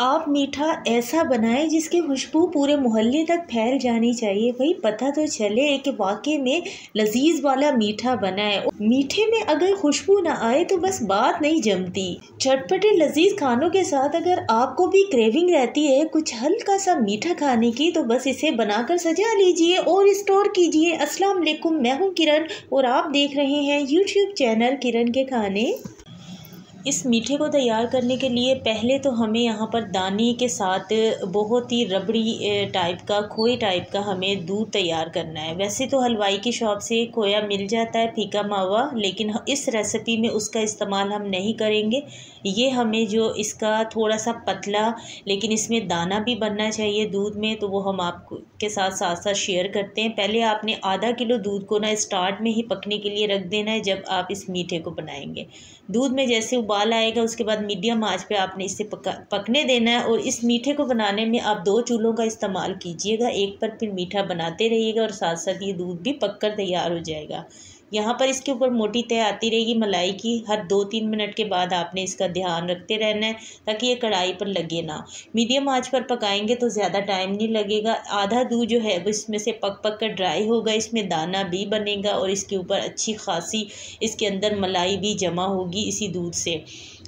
आप मीठा ऐसा बनाएं जिसकी खुशबू पूरे मोहल्ले तक फैल जानी चाहिए। वही पता तो चले कि वाकई में लजीज वाला मीठा बना है। मीठे में अगर खुशबू ना आए तो बस बात नहीं जमती। चटपटे लजीज खानों के साथ अगर आपको भी क्रेविंग रहती है कुछ हल्का सा मीठा खाने की, तो बस इसे बनाकर सजा लीजिए और स्टोर कीजिए। अस्सलाम वालेकुम, मैं हूँ किरण और आप देख रहे हैं यूट्यूब चैनल किरण के खाने। इस मीठे को तैयार करने के लिए पहले तो हमें यहाँ पर दाने के साथ बहुत ही रबड़ी टाइप का, खोए टाइप का हमें दूध तैयार करना है। वैसे तो हलवाई की शॉप से खोया मिल जाता है, फीका मावा, लेकिन इस रेसिपी में उसका इस्तेमाल हम नहीं करेंगे। ये हमें जो इसका थोड़ा सा पतला, लेकिन इसमें दाना भी बनना चाहिए दूध में, तो वो हम आपके साथ साथ साथ शेयर करते हैं। पहले आपने आधा किलो दूध को ना स्टार्ट में ही पकने के लिए रख देना है। जब आप इस मीठे को बनाएंगे, दूध में जैसे उबाल आएगा उसके बाद मीडियम आंच पे आपने इसे पकने देना है। और इस मीठे को बनाने में आप 2 चूल्हों का इस्तेमाल कीजिएगा, एक पर फिर मीठा बनाते रहिएगा और साथ साथ ये दूध भी पककर तैयार हो जाएगा। यहाँ पर इसके ऊपर मोटी तय आती रहेगी मलाई की। हर 2-3 मिनट के बाद आपने इसका ध्यान रखते रहना है ताकि ये कढ़ाई पर लगे ना। मीडियम आंच पर पकाएंगे तो ज़्यादा टाइम नहीं लगेगा। आधा दूध जो है वो इसमें से पक कर ड्राई होगा, इसमें दाना भी बनेगा और इसके ऊपर अच्छी खासी इसके अंदर मलाई भी जमा होगी इसी दूध से।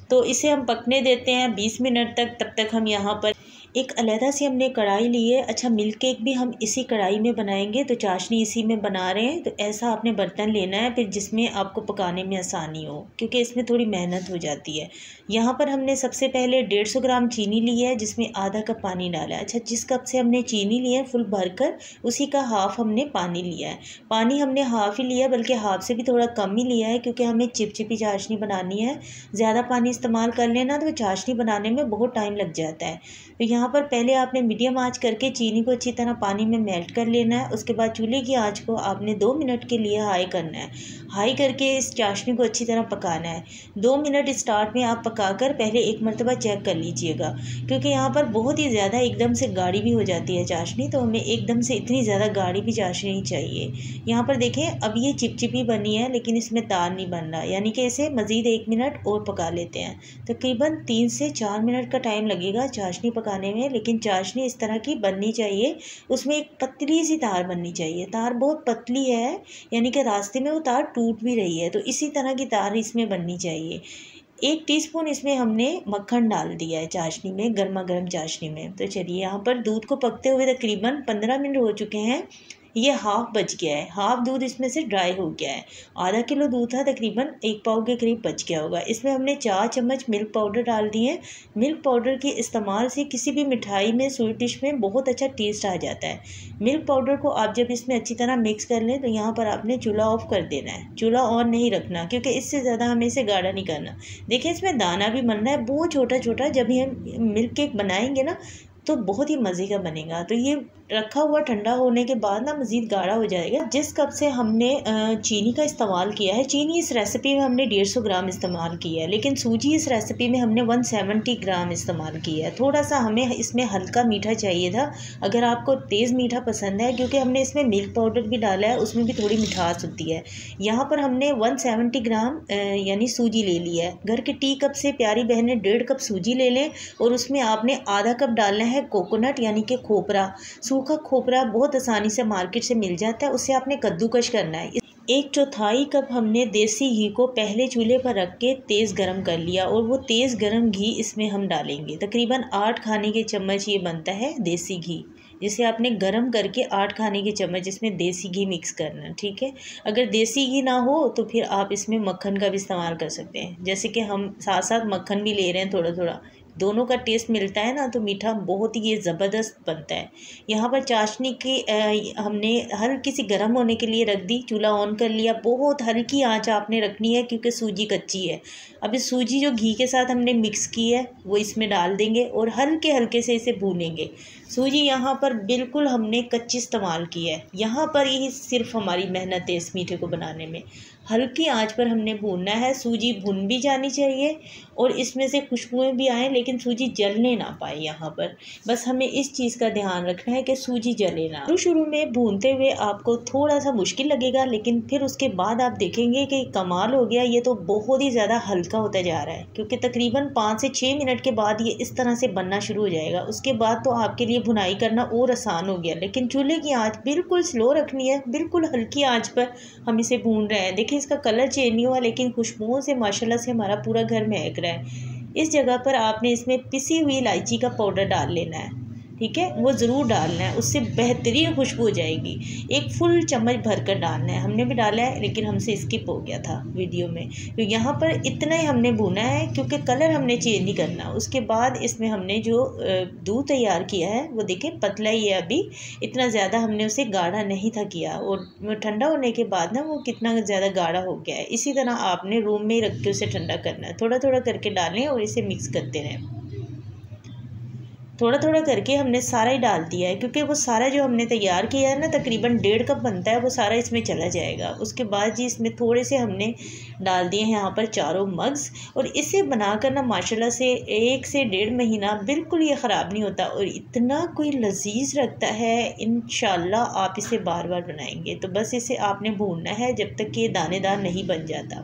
तो इसे हम पकने देते हैं 20 मिनट तक। तब तक हम यहाँ पर एक अलहदा से हमने कढ़ाई ली है। अच्छा, मिल्क केक भी हम इसी कढ़ाई में बनाएंगे, तो चाशनी इसी में बना रहे हैं। तो ऐसा आपने बर्तन लेना है फिर जिसमें आपको पकाने में आसानी हो, क्योंकि इसमें थोड़ी मेहनत हो जाती है। यहाँ पर हमने सबसे पहले 150 ग्राम चीनी ली है जिसमें आधा कप पानी डाला है। अच्छा, जिस कप से हमने चीनी ली है फुल भरकर, उसी का हाफ़ हमने पानी लिया है। पानी हमने हाफ़ ही लिया, बल्कि हाफ़ से भी थोड़ा कम ही लिया है, क्योंकि हमें चिपचिपी चाशनी बनानी है। ज़्यादा पानी इस्तेमाल कर लेना तो चाशनी बनाने में बहुत टाइम लग जाता है। तो यहाँ पर पहले आपने मीडियम आंच करके चीनी को अच्छी तरह पानी में मेल्ट कर लेना है। उसके बाद चूल्हे की आंच को आपने 2 मिनट के लिए हाई करना है। हाई करके इस चाशनी को अच्छी तरह पकाना है। 2 मिनट स्टार्ट में आप पकाकर पहले एक मरतबा चेक कर लीजिएगा, क्योंकि यहाँ पर बहुत ही ज़्यादा एकदम से गाढ़ी भी हो जाती है चाशनी, तो हमें एकदम से इतनी ज़्यादा गाढ़ी भी चाशनी नहीं चाहिए। यहाँ पर देखें, अब ये चिपचिपी बनी है लेकिन इसमें तार नहीं बन रहा, यानी कि इसे मज़ीद 1 मिनट और पका लेते हैं। तकरीबन 3 से 4 मिनट का टाइम लगेगा चाशनी पकाने में, लेकिन चाशनी इस तरह की बननी चाहिए। उसमें एक पतली सी तार बननी चाहिए। तार बहुत पतली है, यानी कि रास्ते में वो तार टूट भी रही है, तो इसी तरह की तार इसमें बननी चाहिए। 1 टीस्पून इसमें हमने मक्खन डाल दिया है चाशनी में, गर्मा गर्म चाशनी में। तो चलिए, यहाँ पर दूध को पकते हुए तकरीबन 15 मिनट हो चुके हैं। ये हाफ़ बच गया है, हाफ़ दूध इसमें से ड्राई हो गया है। आधा किलो दूध था, तकरीबन 1 पाव के करीब बच गया होगा। इसमें हमने 4 चम्मच मिल्क पाउडर डाल दिए हैं। मिल्क पाउडर के इस्तेमाल से किसी भी मिठाई में, स्वीट डिश में बहुत अच्छा टेस्ट आ जाता है। मिल्क पाउडर को आप जब इसमें अच्छी तरह मिक्स कर लें तो यहाँ पर आपने चूल्हा ऑफ कर देना है। चूल्हा ऑन नहीं रखना, क्योंकि इससे ज़्यादा हमें इसे गाढ़ा नहीं करना। देखिए, इसमें दाना भी बनना है बहुत छोटा छोटा। जब भी हम मिल्क केक बनाएंगे ना तो बहुत ही मज़े का बनेगा। तो ये रखा हुआ ठंडा होने के बाद ना मज़ीद गाढ़ा हो जाएगा। जिस कप से हमने चीनी का इस्तेमाल किया है, चीनी इस रेसिपी में हमने 150 ग्राम इस्तेमाल किया है, लेकिन सूजी इस रेसिपी में हमने 170 ग्राम इस्तेमाल किया है। थोड़ा सा हमें इसमें हल्का मीठा चाहिए था, अगर आपको तेज़ मीठा पसंद है, क्योंकि हमने इसमें मिल्क पाउडर भी डाला है, उसमें भी थोड़ी मिठास होती है। यहाँ पर हमने 170 ग्राम यानी सूजी ले लिया है। घर के टी कप से प्यारी बहनें 1.5 कप सूजी ले लें और उसमें आपने आधा कप डालना है कोकोनट, यानी कि खोपरा। सूखा खोपरा बहुत आसानी से मार्केट से मिल जाता है, उससे आपने कद्दूकश करना है। 1/4 कप हमने देसी घी को पहले चूल्हे पर रख के तेज़ गरम कर लिया और वो तेज़ गरम घी इसमें हम डालेंगे। तकरीबन 8 खाने के चम्मच ये बनता है देसी घी, जिसे आपने गरम करके 8 खाने के चम्मच इसमें देसी घी मिक्स करना, ठीक है। अगर देसी घी ना हो तो फिर आप इसमें मक्खन का भी इस्तेमाल कर सकते हैं, जैसे कि हम साथ साथ मक्खन भी ले रहे हैं थोड़ा थोड़ा। दोनों का टेस्ट मिलता है ना, तो मीठा बहुत ही ये ज़बरदस्त बनता है। यहाँ पर चाशनी की हमने हल्की सी गर्म होने के लिए रख दी, चूल्हा ऑन कर लिया। बहुत हल्की आंच आपने रखनी है, क्योंकि सूजी कच्ची है। अब इस सूजी जो घी के साथ हमने मिक्स की है वो इसमें डाल देंगे और हल्के हल्के से इसे भूनेंगे। सूजी यहाँ पर बिल्कुल हमने कच्ची इस्तेमाल की है। यहाँ पर ही सिर्फ हमारी मेहनत है इस मीठे को बनाने में। हल्की आंच पर हमने भूनना है। सूजी भुन भी जानी चाहिए और इसमें से खुशबुएं भी आएँ, लेकिन सूजी जलने ना पाए। यहाँ पर बस हमें इस चीज़ का ध्यान रखना है कि सूजी जले ना। शुरू में भूनते हुए आपको थोड़ा सा मुश्किल लगेगा, लेकिन फिर उसके बाद आप देखेंगे कि कमाल हो गया। ये तो बहुत ही ज़्यादा हल्का होता जा रहा है, क्योंकि तकरीबन 5 से 6 मिनट के बाद ये इस तरह से बनना शुरू हो जाएगा। उसके बाद तो आपके लिए भुनाई करना और आसान हो गया। लेकिन चूल्हे की आंच बिल्कुल स्लो रखनी है, बिल्कुल हल्की आंच पर हम इसे भून रहे हैं। देखिए इसका कलर चेंज नहीं हुआ, लेकिन खुशबुओं से माशाल्लाह से हमारा पूरा घर महक रहा है। इस जगह पर आपने इसमें पिसी हुई इलायची का पाउडर डाल लेना है, ठीक है, वो ज़रूर डालना है, उससे बेहतरीन खुशबू हो जाएगी। एक फुल चम्मच भर कर डालना है। हमने भी डाला है, लेकिन हमसे स्किप हो गया था वीडियो में। तो यहाँ पर इतना ही हमने भुना है, क्योंकि कलर हमने चेंज नहीं करना। उसके बाद इसमें हमने जो दूध तैयार किया है वो देखिए पतला ही है अभी, इतना ज़्यादा हमने उसे गाढ़ा नहीं था किया। और ठंडा होने के बाद ना वो कितना ज़्यादा गाढ़ा हो गया है। इसी तरह आपने रूम में ही रख के उसे ठंडा करना है। थोड़ा थोड़ा करके डालें और इसे मिक्स करते रहें। थोड़ा थोड़ा करके हमने सारा ही डाल दिया है, क्योंकि वो सारा जो हमने तैयार किया है ना, तकरीबन 1.5 कप बनता है, वो सारा इसमें चला जाएगा। उसके बाद जी इसमें थोड़े से हमने डाल दिए हैं यहाँ पर चारों मग्स। और इसे बनाकर ना माशाल्लाह से 1 से 1.5 महीना बिल्कुल ये ख़राब नहीं होता और इतना कोई लजीज रखता है। इंशाल्लाह आप इसे बार बार बनाएंगे। तो बस इसे आपने भूनना है जब तक कि ये दानेदार नहीं बन जाता।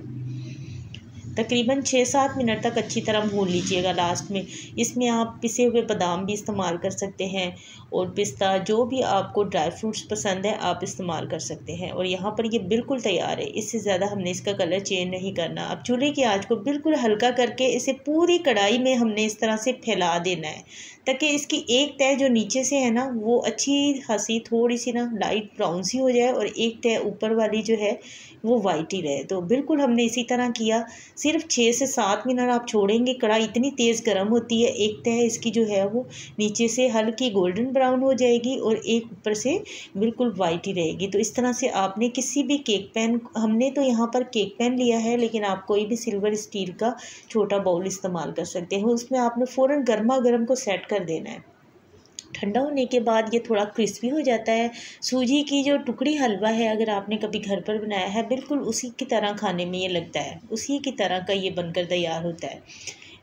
तकरीबन 6-7 मिनट तक अच्छी तरह भून लीजिएगा। लास्ट में इसमें आप पिसे हुए बादाम भी इस्तेमाल कर सकते हैं और पिस्ता, जो भी आपको ड्राई फ्रूट्स पसंद है आप इस्तेमाल कर सकते हैं। और यहाँ पर ये बिल्कुल तैयार है। इससे ज़्यादा हमने इसका कलर चेंज नहीं करना। अब चूल्हे की आंच को बिल्कुल हल्का करके इसे पूरी कढ़ाई में हमने इस तरह से फैला देना है, ताकि इसकी एक तह जो नीचे से है ना वो अच्छी खासी थोड़ी सी ना लाइट ब्राउन सी हो जाए और एक तह ऊपर वाली जो है वो वाइट ही रहे। तो बिल्कुल हमने इसी तरह किया। सिर्फ 6 से 7 मिनट आप छोड़ेंगे। कढ़ाई इतनी तेज़ गर्म होती है, एक तह इसकी जो है वो नीचे से हल्की गोल्डन ब्राउन हो जाएगी और एक ऊपर से बिल्कुल वाइट ही रहेगी। तो इस तरह से आपने किसी भी केक पैन, हमने तो यहाँ पर केक पैन लिया है, लेकिन आप कोई भी सिल्वर स्टील का छोटा बाउल इस्तेमाल कर सकते हैं। उसमें आपने फ़ौरन गर्मा गर्म को सेट कर देना है। ठंडा होने के बाद ये थोड़ा क्रिस्पी हो जाता है। सूजी की जो टुकड़ी हलवा है, अगर आपने कभी घर पर बनाया है, बिल्कुल उसी की तरह खाने में ये लगता है, उसी की तरह का ये बनकर तैयार होता है।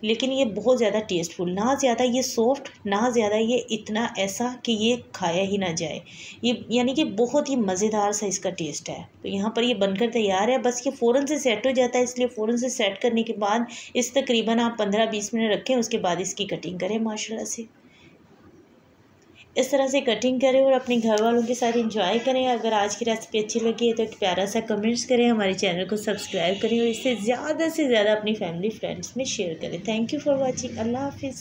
लेकिन ये बहुत ज़्यादा टेस्टफुल, ना ज़्यादा ये सॉफ्ट, ना ज़्यादा ये इतना ऐसा कि ये खाया ही ना जाए। ये यानी कि बहुत ही मज़ेदार सा इसका टेस्ट है। तो यहाँ पर ये बनकर तैयार है। बस ये फ़ौरन से सेट हो जाता है, इसलिए फ़ौरन से सेट करने के बाद इस तकरीबन आप 15-20 मिनट रखें। उसके बाद इसकी कटिंग करें। माशाल्लाह से इस तरह से कटिंग करें और अपने घर वालों के साथ एंजॉय करें। अगर आज की रेसिपी अच्छी लगी है तो एक प्यारा सा कमेंट्स करें, हमारे चैनल को सब्सक्राइब करें और इसे ज़्यादा से ज़्यादा अपनी फैमिली फ्रेंड्स में शेयर करें। Thank you for watching. Allah हाफिज़।